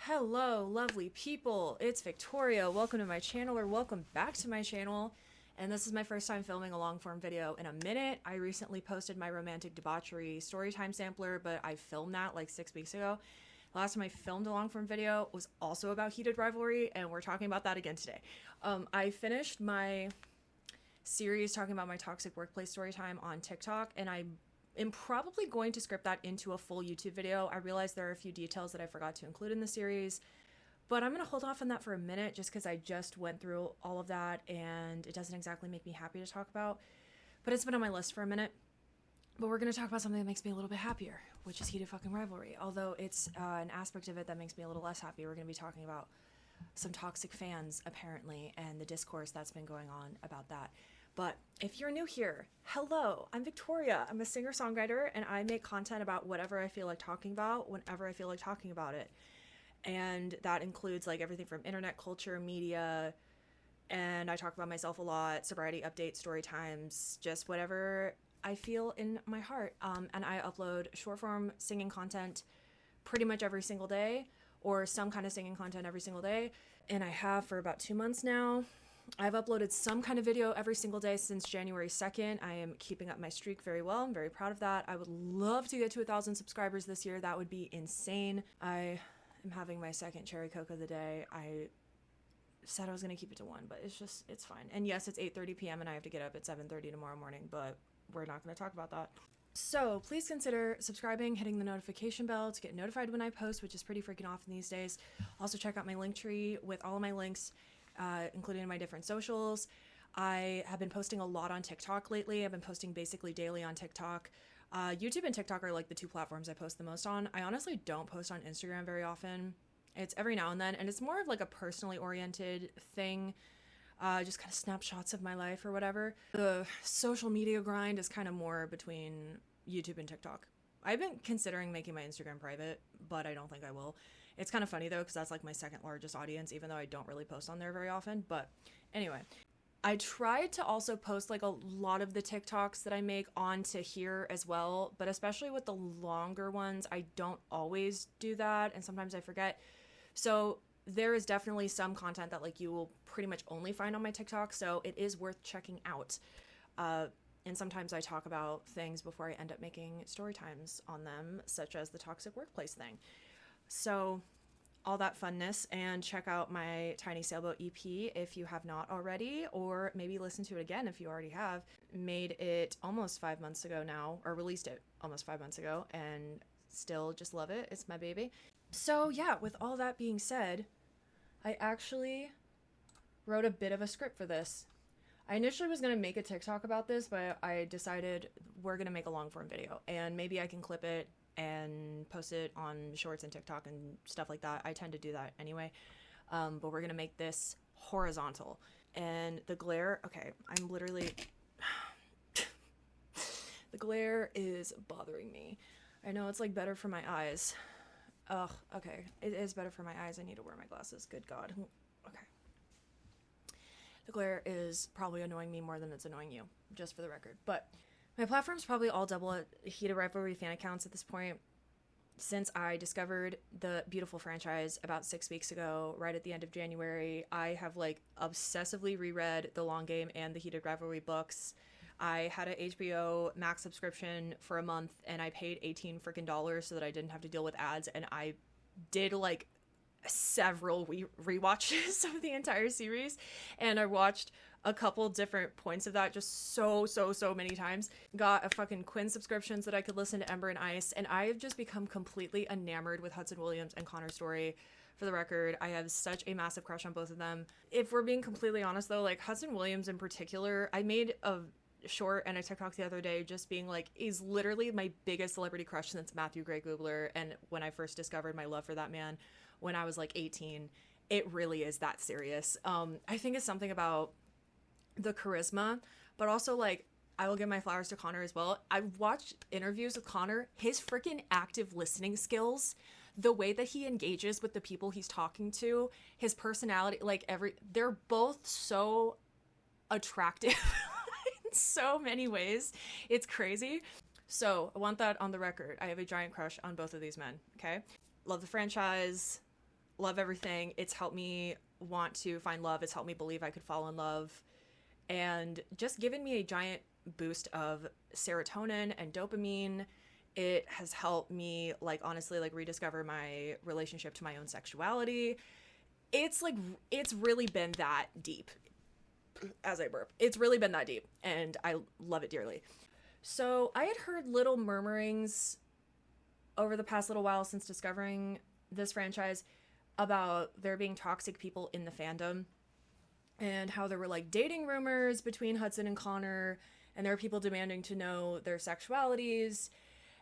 Hello, lovely people. It's Victoria. Welcome to my channel, or welcome back to my channel. And this is my first time filming a long form video in a minute. I recently posted my romantic debauchery storytime sampler, but I filmed that like 6 weeks ago. The last time I filmed a long form video was also about Heated Rivalry, and we're talking about that again today. I finished my series talking about my toxic workplace storytime on TikTok, and I am probably going to script that into a full YouTube video. I realized there are a few details that I forgot to include in the series, but I'm going to hold off on that for a minute just because I just went through all of that and it doesn't exactly make me happy to talk about, but it's been on my list for a minute. But we're going to talk about something that makes me a little bit happier, which is Heated fucking Rivalry. Although it's an aspect of it that makes me a little less happy. We're going to be talking about some toxic fans, apparently, and the discourse that's been going on about that. But if you're new here, hello, I'm Victoria. I'm a singer-songwriter, and I make content about whatever I feel like talking about whenever I feel like talking about it. And that includes like everything from internet culture, media, and I talk about myself a lot, sobriety updates, story times, just whatever I feel in my heart. And I upload short-form singing content pretty much every single day, or some kind of singing content every single day. And I have for about 2 months now. I've uploaded some kind of video every single day since January 2nd. I am keeping up my streak very well. I'm very proud of that. I would love to get to 1,000 subscribers this year. That would be insane. I am having my second cherry coke of the day. I said I was going to keep it to 1, but it's fine. And yes, it's 8:30 p.m. and I have to get up at 7:30 tomorrow morning, but we're not going to talk about that. So please consider subscribing, hitting the notification bell to get notified when I post, which is pretty freaking often these days. Also check out my link tree with all of my links, including my different socials. I have been posting a lot on TikTok lately. I've been posting basically daily on TikTok. YouTube and TikTok are like the two platforms I post the most on. I honestly don't post on Instagram very often. It's every now and then, and it's more of like a personally oriented thing. Just kind of snapshots of my life or whatever. The social media grind is kind of more between YouTube and TikTok. I've been considering making my Instagram private, but I don't think I will. It's kind of funny though, because that's like my second largest audience, even though I don't really post on there very often. But anyway, I tried to also post like a lot of the TikToks that I make onto here as well, but especially with the longer ones, I don't always do that, and sometimes I forget. So there is definitely some content that like you will pretty much only find on my TikTok, so it is worth checking out. And sometimes I talk about things before I end up making story times on them, such as the toxic workplace thing. So all that funness, and check out my Tiny Sailboat EP if you have not already, or maybe listen to it again if you already have. Made it almost 5 months ago now, or released it almost 5 months ago, and still just love it. It's my baby. So yeah, with all that being said, I actually wrote a bit of a script for this. I initially was going to make a TikTok about this, but I decided we're going to make a long form video, and maybe I can clip it and post it on shorts and TikTok and stuff like that. I tend to do that anyway. But we're going to make this horizontal. And the glare, okay, I'm literally, the glare is bothering me. I know it's like better for my eyes. Ugh, okay, it is better for my eyes. I need to wear my glasses. Good God. Okay. The glare is probably annoying me more than it's annoying you, just for the record. But my platform's probably all double Heated Rivalry fan accounts at this point, since I discovered the beautiful franchise about 6 weeks ago, right at the end of January. I have like obsessively reread The Long Game and the Heated Rivalry books. I had an HBO Max subscription for a month, and I paid $18 freaking so that I didn't have to deal with ads, and I did like several rewatches of the entire series, and I watched a couple different points of that just so many times. Got a fucking Quinn subscription so that I could listen to Ember and Ice, and I have just become completely enamored with Hudson Williams and Connor's story. For the record, I have such a massive crush on both of them. If we're being completely honest though, like Hudson Williams in particular, I made a short and a TikTok the other day just being like, he's literally my biggest celebrity crush since Matthew Gray Gubler, and when I first discovered my love for that man when I was like 18, it really is that serious. I think it's something about the charisma, but also like, I will give my flowers to Connor as well. I've watched interviews with Connor, his freaking active listening skills, the way that he engages with the people he's talking to, his personality, like they're both so attractive in so many ways. It's crazy. So I want that on the record. I have a giant crush on both of these men. Okay. Love the franchise. love everything. It's helped me want to find love. It's helped me believe I could fall in love, and just given me a giant boost of serotonin and dopamine. It has helped me, like, honestly, like, rediscover my relationship to my own sexuality. It's like, it's really been that deep. As I burp, it's really been that deep, and I love it dearly. So I had heard little murmurings over the past little while since discovering this franchise about there being toxic people in the fandom, and how there were like dating rumors between Hudson and Connor, and there were people demanding to know their sexualities.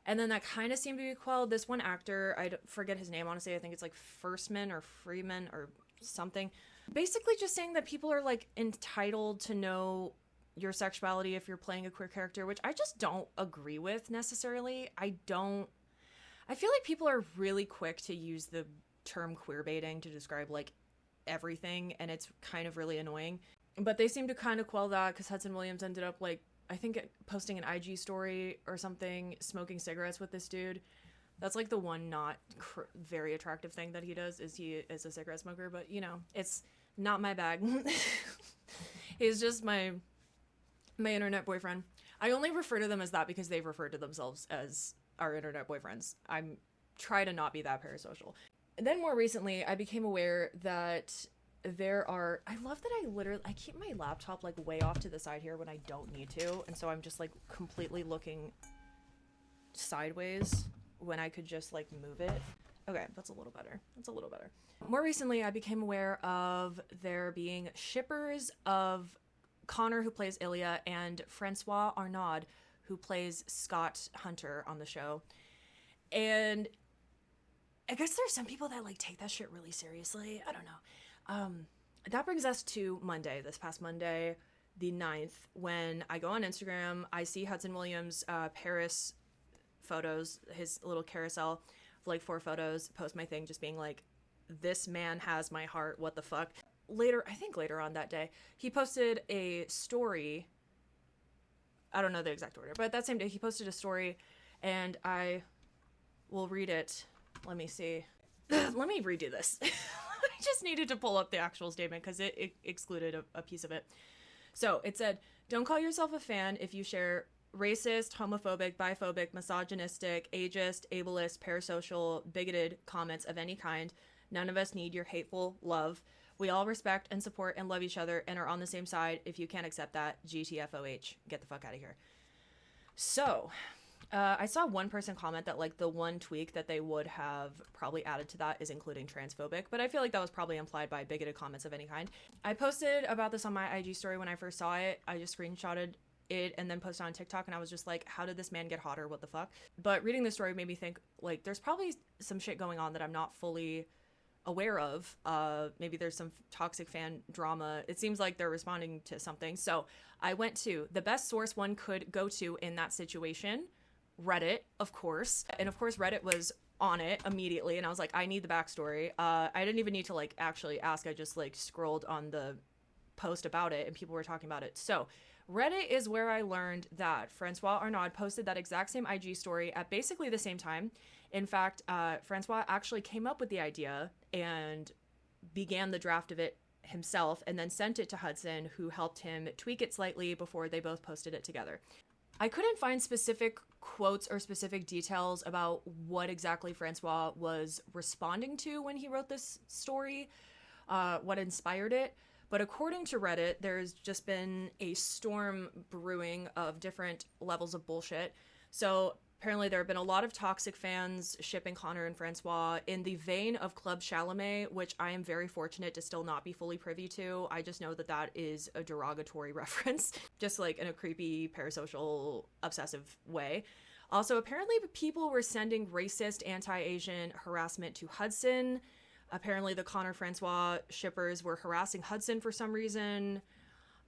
And then that kind of seemed to be quelled. This one actor, I forget his name, honestly, I think it's like Firstman or Freeman or something, basically just saying that people are like entitled to know your sexuality if you're playing a queer character, which I just don't agree with necessarily. I feel like people are really quick to use the term queer baiting to describe like everything, and it's kind of really annoying. But they seem to kind of quell that, because Hudson Williams ended up like, I think, posting an IG story or something, smoking cigarettes with this dude. That's like the one not very attractive thing that he does, is he is a cigarette smoker. But you know, it's not my bag. He's just my internet boyfriend. I only refer to them as that because they've referred to themselves as our internet boyfriends. I'm try to not be that parasocial. And then more recently, I became aware that there are, I love that I keep my laptop like way off to the side here when I don't need to, and so I'm just like completely looking sideways when I could just like move it. Okay, that's a little better. More recently, I became aware of there being shippers of Connor, who plays Ilya, and Francois Arnaud, who plays Scott Hunter on the show. And I guess there's some people that like take that shit really seriously. I don't know. That brings us to Monday, this past Monday, the 9th, when I go on Instagram, I see Hudson Williams' Paris photos, his little carousel of like 4 photos, post my thing just being like, this man has my heart, what the fuck. Later on that day, he posted a story. I don't know the exact order, but that same day he posted a story, and I will read it. Let me see. Let me redo this. I just needed to pull up the actual statement because it excluded a piece of it. So it said, don't call yourself a fan if you share racist, homophobic, biphobic, misogynistic, ageist, ableist, parasocial, bigoted comments of any kind. None of us need your hateful love. We all respect and support and love each other and are on the same side. If you can't accept that, GTFOH, get the fuck out of here. So I saw one person comment that like the one tweak that they would have probably added to that is including transphobic, but I feel like that was probably implied by bigoted comments of any kind. I posted about this on my IG story when I first saw it. I just screenshotted it and then posted on TikTok, and I was just like, how did this man get hotter? What the fuck? But reading the story made me think like there's probably some shit going on that I'm not fully aware of. Maybe there's some toxic fan drama. It seems like they're responding to something. So I went to the best source one could go to in that situation, Reddit, of course. And of course Reddit was on it immediately, and I was like, I need the backstory. I didn't even need to like actually ask. I just like scrolled on the post about it and people were talking about it. So Reddit is where I learned that Francois Arnaud posted that exact same IG story at basically the same time. In fact, Francois actually came up with the idea and began the draft of it himself and then sent it to Hudson, who helped him tweak it slightly before they both posted it together. I couldn't find specific quotes or specific details about what exactly Francois was responding to when he wrote this story, what inspired it. But according to Reddit, there's just been a storm brewing of different levels of bullshit. So apparently there have been a lot of toxic fans shipping Connor and Francois in the vein of Club Chalamet, which I am very fortunate to still not be fully privy to. I just know that that is a derogatory reference, just like in a creepy, parasocial, obsessive way. Also, apparently people were sending racist, anti-Asian harassment to Hudson. Apparently the Connor-Francois shippers were harassing Hudson for some reason.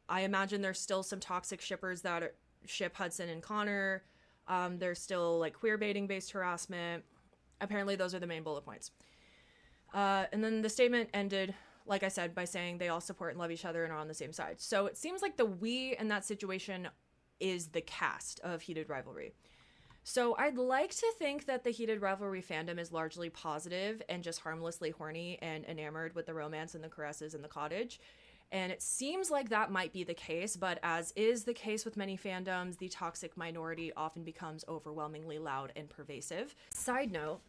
I imagine there's still some toxic shippers that ship Hudson and Connor. There's still like queer baiting based harassment. Apparently those are the main bullet points. And then the statement ended, like I said, by saying they all support and love each other and are on the same side. So it seems like the we in that situation is the cast of Heated Rivalry. So I'd like to think that the Heated Rivalry fandom is largely positive and just harmlessly horny and enamored with the romance and the caresses in the cottage. And it seems like that might be the case, but as is the case with many fandoms, the toxic minority often becomes overwhelmingly loud and pervasive. Side note,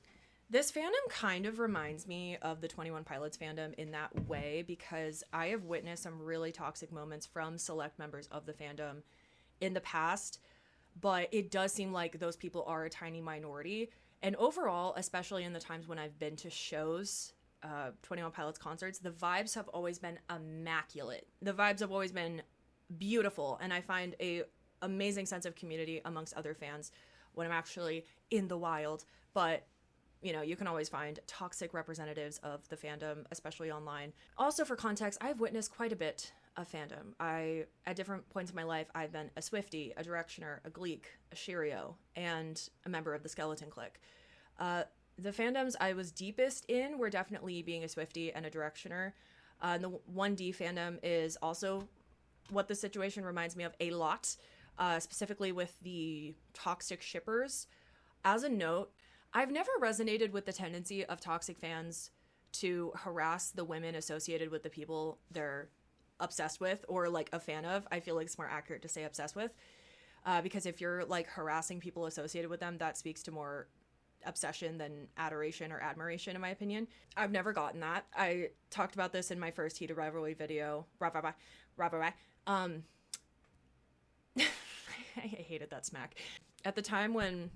this fandom kind of reminds me of the 21 Pilots fandom in that way, because I have witnessed some really toxic moments from select members of the fandom in the past, but it does seem like those people are a tiny minority. And overall, especially in the times when I've been to shows, 21 Pilots concerts, the vibes have always been immaculate. The vibes have always been beautiful, and I find a amazing sense of community amongst other fans when I'm actually in the wild. But you know, you can always find toxic representatives of the fandom, especially online. Also, for context, I've witnessed quite a bit of fandom. At different points in my life, I've been a Swiftie, a Directioner, a Gleek, a Cheerio, and a member of the Skeleton Clique. The fandoms I was deepest in were definitely being a Swiftie and a Directioner. And the 1D fandom is also what the situation reminds me of a lot, specifically with the toxic shippers. As a note, I've never resonated with the tendency of toxic fans to harass the women associated with the people they're obsessed with or like a fan of. I feel like it's more accurate to say obsessed with, because if you're like harassing people associated with them, that speaks to more obsession than adoration or admiration, in my opinion. I've never gotten that. I talked about this in my first Heated Rivalry video. I hated that smack. At the time when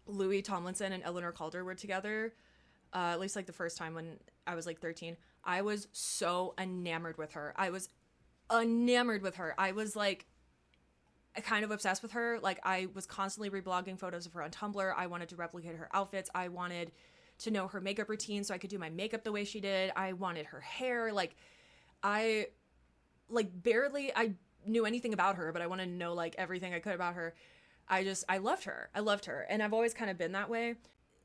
Louis Tomlinson and Eleanor Calder were together, at least like the first time when I was like 13, I was so enamored with her. I was like kind of obsessed with her. Like, I was constantly reblogging photos of her on Tumblr. I wanted to replicate her outfits. I wanted to know her makeup routine so I could do my makeup the way she did. I wanted her hair. I knew anything about her, but I wanted to know like everything I could about her. I loved her. And I've always kind of been that way.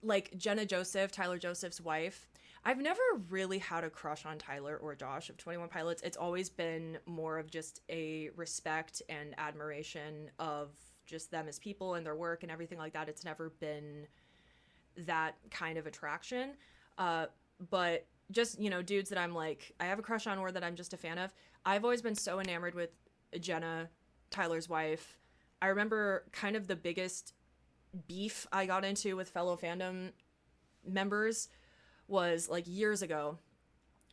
Like Jenna Joseph, Tyler Joseph's wife, I've never really had a crush on Tyler or Josh of 21 Pilots. It's always been more of just a respect and admiration of just them as people and their work and everything like that. It's never been that kind of attraction. But just, you know, dudes that I'm like, I have a crush on or that I'm just a fan of. I've always been so enamored with Jenna, Tyler's wife. I remember kind of the biggest beef I got into with fellow fandom members was like years ago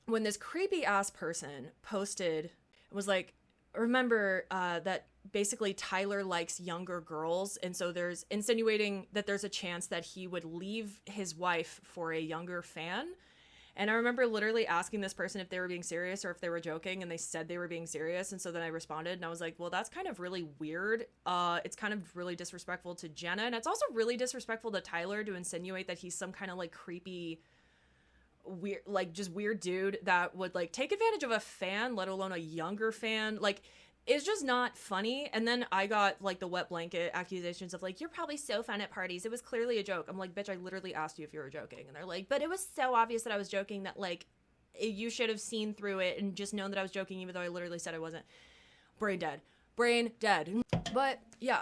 when this creepy ass person was like, remember that basically Tyler likes younger girls, and so there's insinuating that there's a chance that he would leave his wife for a younger fan. And I remember literally asking this person if they were being serious or if they were joking, and they said they were being serious. And so then I responded and I was like, well, that's kind of really weird. It's kind of really disrespectful to Jenna. And it's also really disrespectful to Tyler to insinuate that he's some kind of like creepy, weird, like just weird dude that would like take advantage of a fan, let alone a younger fan. Like, it's just not funny. And then I got like the wet blanket accusations of like, you're probably so fun at parties. It was clearly a joke. I'm like, bitch, I literally asked you if you were joking. And they're like, but it was so obvious that I was joking that like you should have seen through it and just known that I was joking, even though I literally said I wasn't. Brain dead. But yeah,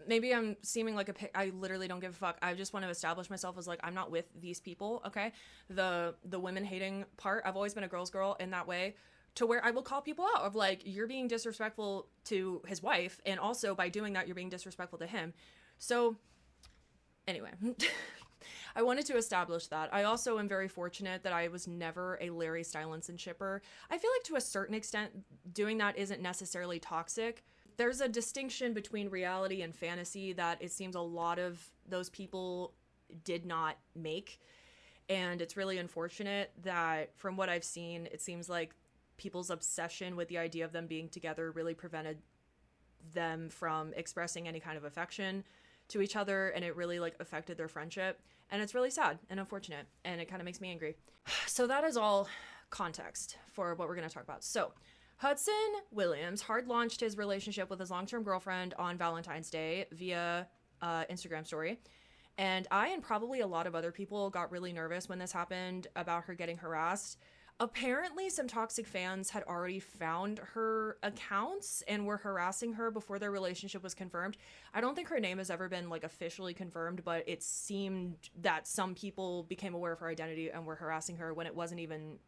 maybe I'm seeming like I literally don't give a fuck. I just want to establish myself as like, I'm not with these people. Okay. The women hating part, I've always been a girl's girl in that way, to where I will call people out of like, you're being disrespectful to his wife, and also by doing that you're being disrespectful to him. So anyway, I wanted to establish that. I also am very fortunate that I was never a Larry Stylinson shipper. I feel like to a certain extent doing that isn't necessarily toxic. There's a distinction between reality and fantasy that it seems a lot of those people did not make, and it's really unfortunate that from what I've seen, it seems like people's obsession with the idea of them being together really prevented them from expressing any kind of affection to each other, and it really like affected their friendship, and it's really sad and unfortunate, and it kind of makes me angry. So that is all context for what we're going to talk about. So Hudson Williams hard launched his relationship with his long-term girlfriend on Valentine's Day via Instagram story. And I and probably a lot of other people got really nervous when this happened about her getting harassed. Apparently, some toxic fans had already found her accounts and were harassing her before their relationship was confirmed. I don't think her name has ever been, like, officially confirmed, but it seemed that some people became aware of her identity and were harassing her when it wasn't even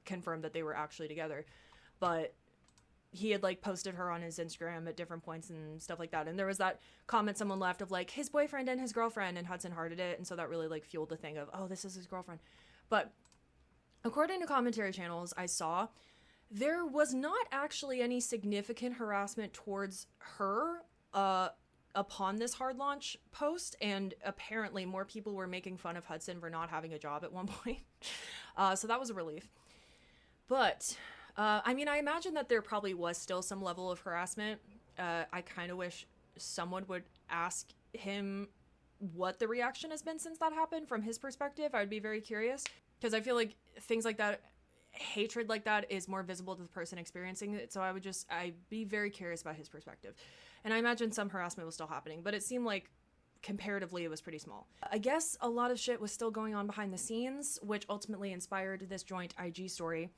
confirmed that they were actually together. But he had, like, posted her on his Instagram at different points and stuff like that. And there was that comment someone left of, like, his boyfriend and his girlfriend, and Hudson hearted it. And so that really, like, fueled the thing of, oh, this is his girlfriend. But according to commentary channels I saw, there was not actually any significant harassment towards her upon this hard launch post, and apparently more people were making fun of Hudson for not having a job at one point. So that was a relief. But, I mean, I imagine that there probably was still some level of harassment. I kind of wish someone would ask him what the reaction has been since that happened from his perspective. I would be very curious. Because I feel like things like that, hatred like that, is more visible to the person experiencing it. So I'd be very curious about his perspective. And I imagine some harassment was still happening, but it seemed like comparatively it was pretty small. I guess a lot of shit was still going on behind the scenes, which ultimately inspired this joint IG story.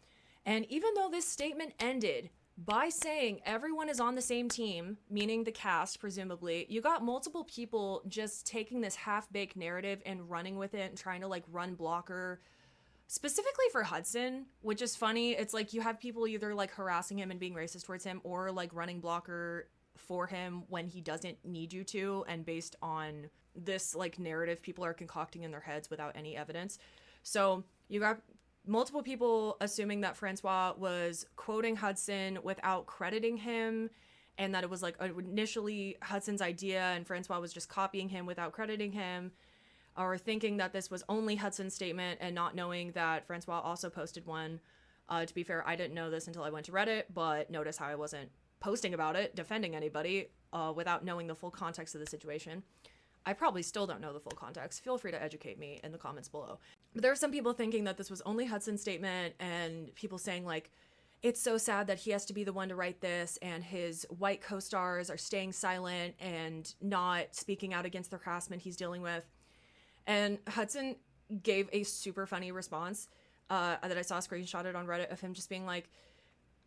And even though this statement ended by saying everyone is on the same team, meaning the cast, presumably, you got multiple people just taking this half-baked narrative and running with it and trying to, like, run blocker specifically for Hudson, which is funny. It's like you have people either, like, harassing him and being racist towards him, or, like, running blocker for him when he doesn't need you to, and based on this, like, narrative people are concocting in their heads without any evidence. So you got multiple people assuming that Francois was quoting Hudson without crediting him, and that it was, like, initially Hudson's idea and Francois was just copying him without crediting him, or thinking that this was only Hudson's statement and not knowing that Francois also posted one. To be fair, I didn't know this until I went to Reddit, but notice how I wasn't posting about it, defending anybody, without knowing the full context of the situation. I probably still don't know the full context. Feel free to educate me in the comments below. But there are some people thinking that this was only Hudson's statement, and people saying, like, it's so sad that he has to be the one to write this, and his white co-stars are staying silent and not speaking out against the harassment he's dealing with. And Hudson gave a super funny response that I saw screenshotted on Reddit of him just being like,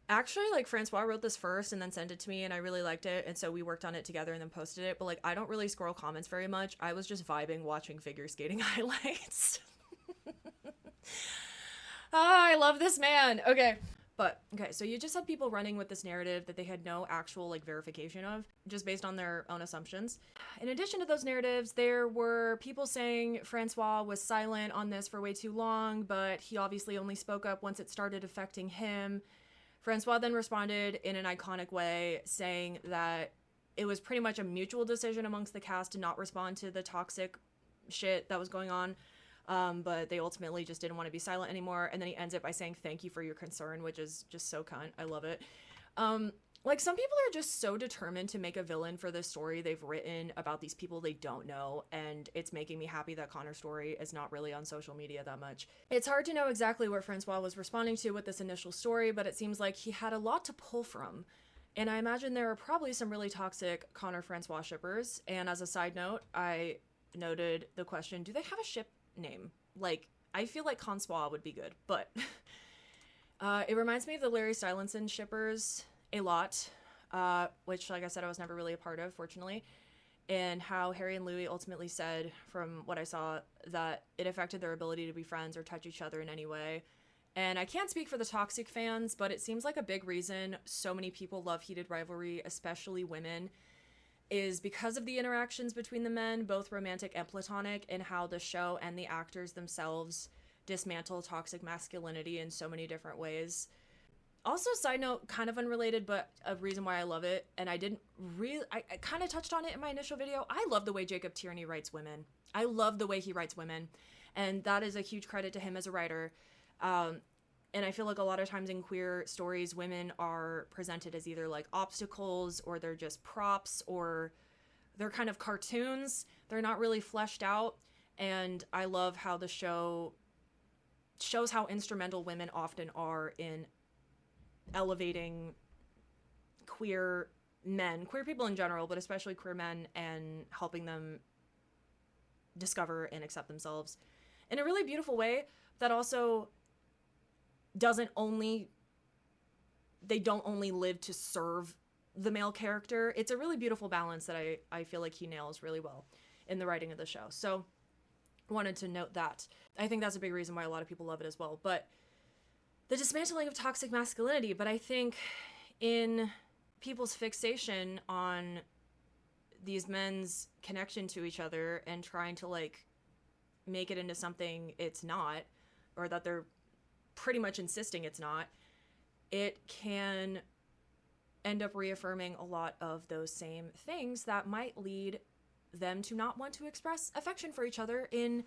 actually, like, Francois wrote this first and then sent it to me, and I really liked it, and so we worked on it together and then posted it. But, like, I don't really scroll comments very much. I was just vibing watching figure skating highlights. I love this man. Okay. But, okay, so you just had people running with this narrative that they had no actual, like, verification of, just based on their own assumptions. In addition to those narratives, there were people saying Francois was silent on this for way too long, but he obviously only spoke up once it started affecting him. Francois then responded in an iconic way, saying that it was pretty much a mutual decision amongst the cast to not respond to the toxic shit that was going on. But they ultimately just didn't want to be silent anymore. And then he ends it by saying, thank you for your concern, which is just so cunt. I love it. Like, some people are just so determined to make a villain for the story they've written about these people they don't know. And it's making me happy that Connor's story is not really on social media that much. It's hard to know exactly what Francois was responding to with this initial story, but it seems like he had a lot to pull from. And I imagine there are probably some really toxic Connor-Francois shippers. And as a side note, I noted the question, do they have a ship name? Like, I feel like Consois would be good, but it reminds me of the Larry Stylinson shippers a lot, which, like I said, I was never really a part of, fortunately, and how Harry and Louis ultimately said, from what I saw, that it affected their ability to be friends or touch each other in any way. And I can't speak for the toxic fans, but it seems like a big reason so many people love Heated Rivalry, especially women, is because of the interactions between the men, both romantic and platonic, and how the show and the actors themselves dismantle toxic masculinity in so many different ways. Also, side note, kind of unrelated, but a reason why I love it, and I kind of touched on it in my initial video, I love the way Jacob Tierney writes women. I love the way he writes women, and that is a huge credit to him as a writer. And I feel like a lot of times in queer stories, women are presented as either like obstacles, or they're just props, or they're kind of cartoons. They're not really fleshed out. And I love how the show shows how instrumental women often are in elevating queer men, queer people in general, but especially queer men, and helping them discover and accept themselves in a really beautiful way that also they don't only live to serve the male character. It's a really beautiful balance that I feel like he nails really well in the writing of the show. So wanted to note that. I think that's a big reason why a lot of people love it as well. But the dismantling of toxic masculinity, but I think in people's fixation on these men's connection to each other and trying to like make it into something it's not, or that they're pretty much insisting it's not, it can end up reaffirming a lot of those same things that might lead them to not want to express affection for each other in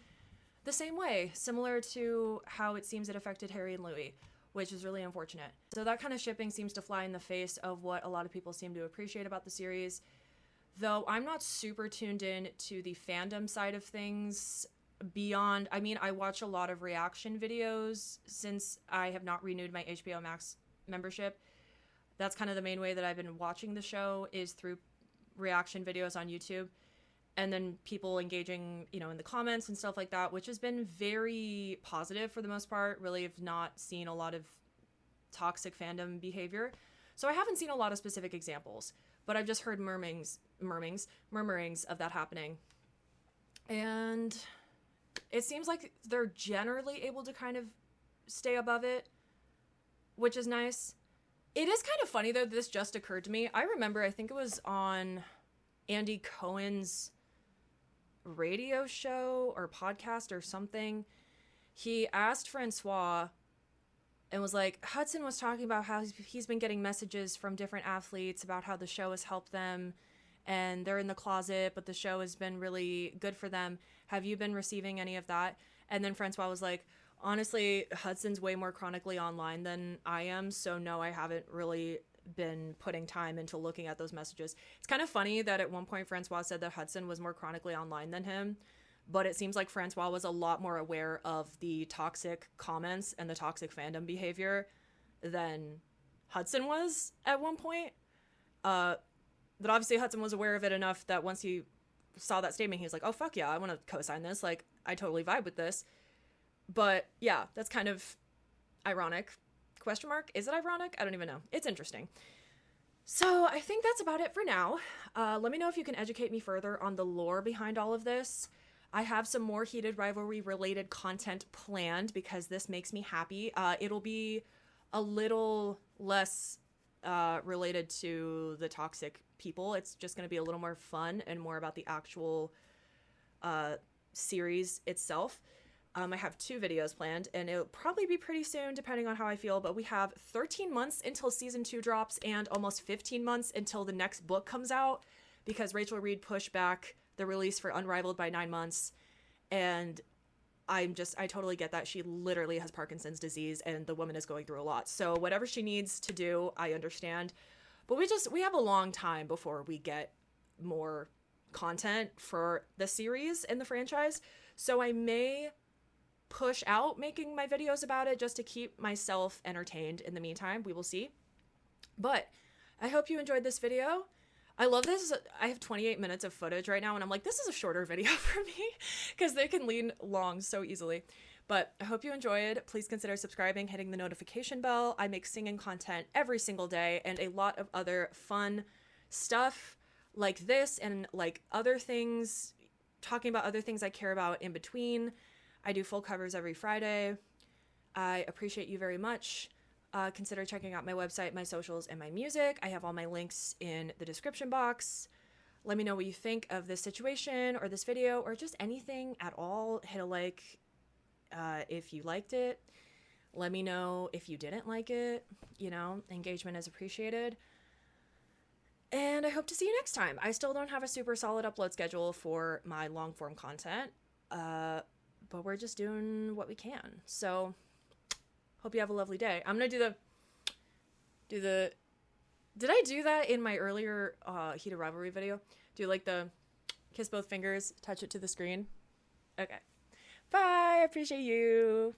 the same way, similar to how it seems it affected Harry and Louis, which is really unfortunate. So that kind of shipping seems to fly in the face of what a lot of people seem to appreciate about the series, though I'm not super tuned in to the fandom side of things beyond, I mean, I watch a lot of reaction videos since I have not renewed my HBO Max membership. That's kind of the main way that I've been watching the show, is through reaction videos on YouTube, and then people engaging, you know, in the comments and stuff like that, which has been very positive for the most part. Really have not seen a lot of toxic fandom behavior. So I haven't seen a lot of specific examples, but I've just heard murmurings of that happening. And it seems like they're generally able to kind of stay above it, which is nice. It is kind of funny, though, this just occurred to me. I remember, I think it was on Andy Cohen's radio show or podcast or something. He asked Francois and was like, Hudson was talking about how he's been getting messages from different athletes about how the show has helped them and they're in the closet, but the show has been really good for them. Have you been receiving any of that? And then Francois was like, honestly, Hudson's way more chronically online than I am, so no, I haven't really been putting time into looking at those messages. It's kind of funny that at one point Francois said that Hudson was more chronically online than him, but it seems like Francois was a lot more aware of the toxic comments and the toxic fandom behavior than Hudson was at one point. But obviously Hudson was aware of it enough that once he saw that statement, he was like, oh, fuck yeah, I want to co-sign this. Like, I totally vibe with this. But yeah, that's kind of ironic. Question mark? Is it ironic? I don't even know. It's interesting. So I think that's about it for now. Let me know if you can educate me further on the lore behind all of this. I have some more Heated Rivalry related content planned because this makes me happy. It'll be a little less related to the toxic people. It's just going to be a little more fun and more about the actual series itself. I have 2 videos planned, and it'll probably be pretty soon depending on how I feel, but we have 13 months until season 2 drops and almost 15 months until the next book comes out because Rachel Reed pushed back the release for Unrivaled by 9 months, and I totally get that. She literally has Parkinson's disease and the woman is going through a lot. So whatever she needs to do, I understand. But we have a long time before we get more content for the series and the franchise. So I may push out making my videos about it just to keep myself entertained in the meantime. We will see. But I hope you enjoyed this video. I love this. I have 28 minutes of footage right now, and I'm like, this is a shorter video for me because they can lean long so easily. But I hope you enjoyed. Please consider subscribing, hitting the notification bell. I make singing content every single day and a lot of other fun stuff like this and like other things, talking about other things I care about in between. I do full covers every Friday. I appreciate you very much. Consider checking out my website, my socials, and my music. I have all my links in the description box. Let me know what you think of this situation or this video or just anything at all. Hit a like if you liked it. Let me know if you didn't like it. You know, engagement is appreciated. And I hope to see you next time. I still don't have a super solid upload schedule for my long form content. But we're just doing what we can. So hope you have a lovely day. I'm going to do the, did I do that in my earlier Heated Rivalry video? Do like the kiss both fingers, touch it to the screen? Okay. Bye. I appreciate you.